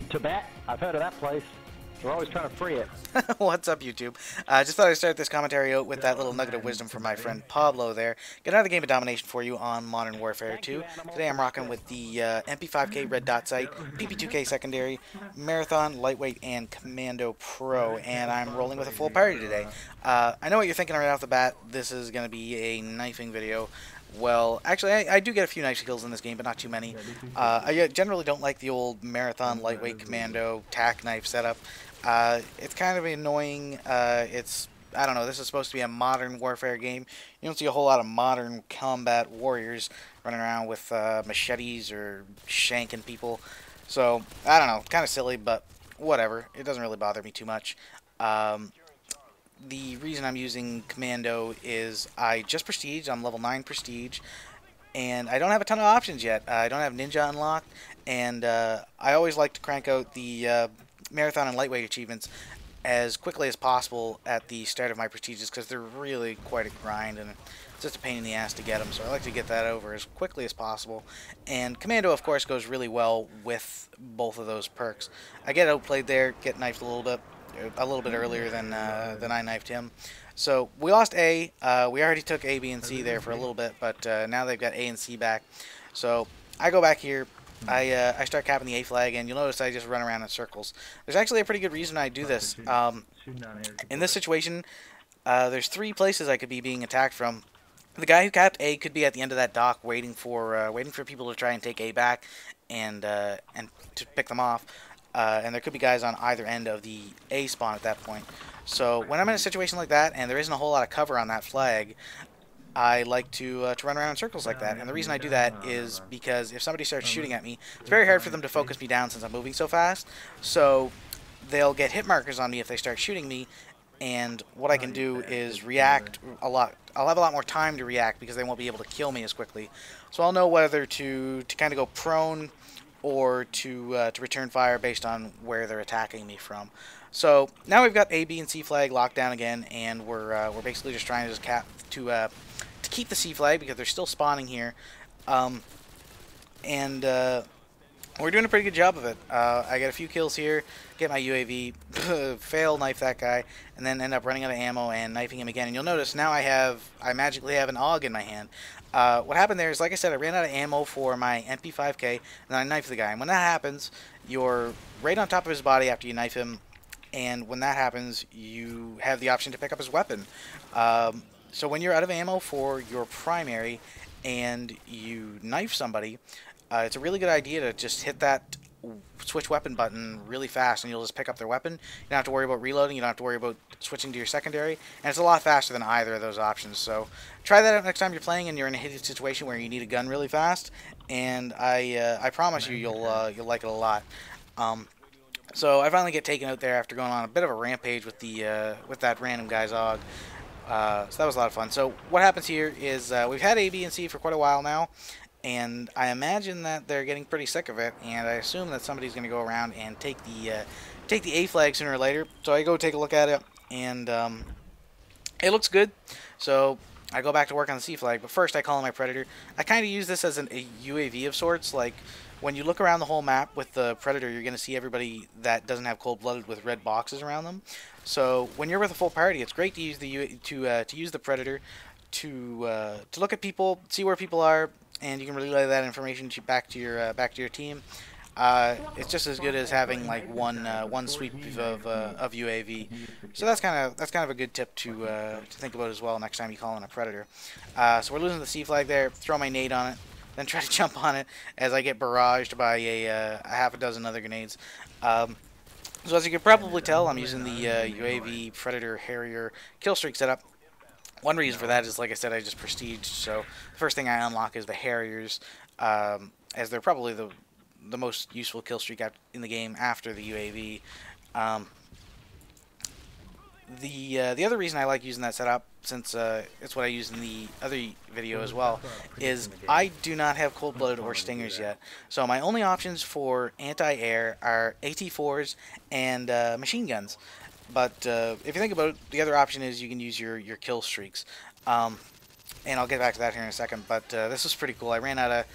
Tibet, I've heard of that place. We're always trying to free it. What's up, YouTube? Just thought I'd start this commentary out with that little nugget of wisdom from my friend Pablo there. Got another game of Domination for you on Modern Warfare 2. Today I'm rocking with the MP5K Red Dot Sight, PP2K Secondary, Marathon, Lightweight, and Commando Pro, and I'm rolling with a full party today. I know what you're thinking right off the bat. This is going to be a knifing video. Well, actually, I do get a few knife skills in this game, but not too many. I generally don't like the old Marathon, Lightweight, Commando, tack knife setup. It's kind of annoying. I don't know, this is supposed to be a modern warfare game. You don't see a whole lot of modern combat warriors running around with machetes or shanking people. So, I don't know, kind of silly, but whatever. It doesn't really bother me too much. The reason I'm using Commando is I just prestiged. I'm level 9 prestige, and I don't have a ton of options yet. I don't have Ninja unlocked, and I always like to crank out the Marathon and Lightweight achievements as quickly as possible at the start of my prestiges, because they're really quite a grind, and it's just a pain in the ass to get them, so I like to get that over as quickly as possible. And Commando, of course, goes really well with both of those perks. I get outplayed there, get knifed a little bit earlier than I knifed him. So we lost A. We already took A, B, and C there for a little bit, but now they've got A and C back. So I go back here. I start capping the A flag, and you'll notice I just run around in circles. There's actually a pretty good reason I do this. In this situation, there's 3 places I could be being attacked from. The guy who capped A could be at the end of that dock, waiting for people to try and take A back, and to pick them off. And there could be guys on either end of the A spawn at that point. So when I'm in a situation like that, and there isn't a whole lot of cover on that flag, I like to run around in circles like that. And the reason I do that is because if somebody starts shooting at me, it's very hard for them to focus me down since I'm moving so fast. So they'll get hit markers on me if they start shooting me, and what I can do is react a lot. I'll have a lot more time to react because they won't be able to kill me as quickly. So I'll know whether to kind of go prone or to return fire based on where they're attacking me from. So now we've got A, B, and C flag locked down again, and we're basically just trying to just to keep the C flag because they're still spawning here, and we're doing a pretty good job of it. I get a few kills here, get my UAV, fail, knife that guy, and then end up running out of ammo and knifing him again. And you'll notice now I magically have an AUG in my hand. What happened there is, like I said, I ran out of ammo for my MP5K, and then I knifed the guy. And when that happens, you're right on top of his body after you knife him, and when that happens, you have the option to pick up his weapon. So when you're out of ammo for your primary and you knife somebody, it's a really good idea to just hit that switch weapon button really fast, and you'll just pick up their weapon. You don't have to worry about reloading, you don't have to worry about switching to your secondary, and it's a lot faster than either of those options. So try that out next time you're playing and you're in a hit situation where you need a gun really fast, and I promise you you'll like it a lot. So I finally get taken out there after going on a bit of a rampage with that random guy's AUG. So that was a lot of fun. So what happens here is we've had A, B, and C for quite a while now, and I imagine that they're getting pretty sick of it, and I assume that somebody's going to go around and take the A flag sooner or later. So I go take a look at it, and it looks good. So I go back to work on the C flag, but first I call in my Predator. I kind of use this as a UAV of sorts. Like, when you look around the whole map with the Predator, you're going to see everybody that doesn't have cold-blooded with red boxes around them. So when you're with a full party, it's great to use the use the Predator to look at people, see where people are, and you can relay that information back to your team. It's just as good as having like one sweep of UAV. So that's kind of a good tip to think about as well next time you call in a Predator. So we're losing the C flag there. Throw my nade on it, then try to jump on it as I get barraged by a half a dozen other grenades. So as you can probably tell, I'm using the UAV Predator Harrier kill streak setup. One reason for that is, like I said, I just prestiged, so the first thing I unlock is the Harriers, as they're probably the most useful kill streak in the game after the UAV. The other reason I like using that setup, since it's what I use in the other video as well, is I do not have cold-blooded or stingers yet. So my only options for anti-air are AT-4s and machine guns. But if you think about it, the other option is you can use your kill streaks. And I'll get back to that here in a second, but this was pretty cool. I ran out of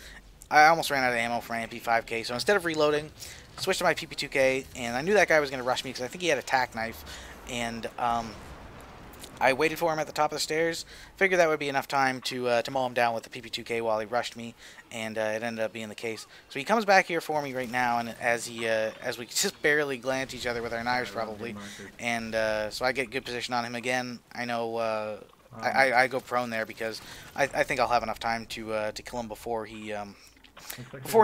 I almost ran out of ammo for my MP5K, so instead of reloading, switched to my PP2K, and I knew that guy was going to rush me because I think he had a tack knife, and I waited for him at the top of the stairs. Figured that would be enough time to mow him down with the PP2K while he rushed me, and it ended up being the case. So he comes back here for me right now, and as we just barely glance each other with our knives probably, and so I get good position on him again. I know I go prone there because I think I'll have enough time to kill him before he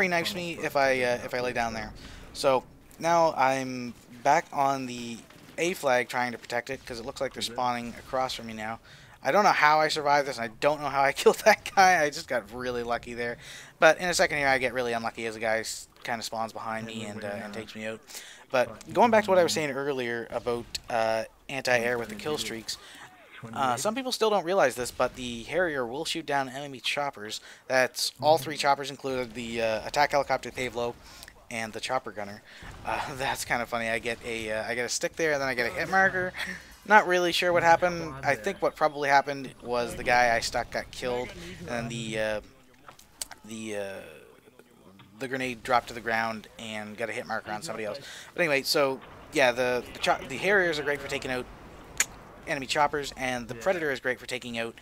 knifes me if I lay down there. So now I'm back on the A flag trying to protect it because it looks like they're spawning across from me now. I don't know how I survived this, and I don't know how I killed that guy. I just got really lucky there. But in a second here, I get really unlucky as the guy kind of spawns behind me and takes me out. But going back to what I was saying earlier about anti-air with the kill streaks, some people still don't realize this, but the Harrier will shoot down enemy choppers. That's all 3 choppers, included the attack helicopter Pavlo and the chopper gunner. That's kind of funny. I get a stick there, and then I get a hit marker. Not really sure what happened. I think what probably happened was the guy I stuck got killed, and the grenade dropped to the ground and got a hit marker on somebody else. But anyway, so yeah, the Harriers are great for taking out enemy choppers, and the Predator is great for taking out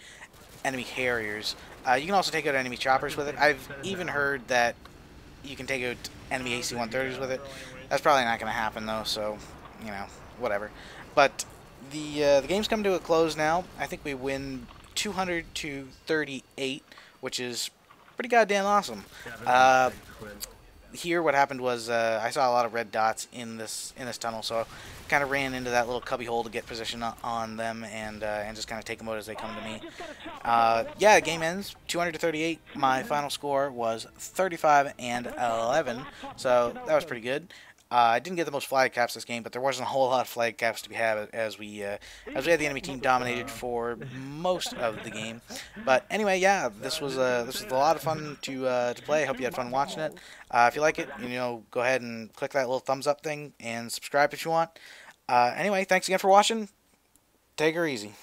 enemy Harriers. You can also take out enemy choppers with it. I've even heard that you can take out enemy AC-130s with it. That's probably not going to happen though, so you know, whatever. But the game's come to a close now. I think we win 200 to 38, which is pretty goddamn awesome. Here what happened was I saw a lot of red dots in this tunnel, so I kind of ran into that little cubby hole to get position on them and just kind of take them out as they come to me. Yeah, game ends 200 to 38. My final score was 35 and 11, so that was pretty good. I didn't get the most flag caps this game, but there wasn't a whole lot of flag caps to be had as we had the enemy team dominated for most of the game. But anyway, yeah, this was a lot of fun to play. I hope you had fun watching it. If you like it, you know, go ahead and click that little thumbs up thing and subscribe if you want. Anyway, thanks again for watching. Take her easy.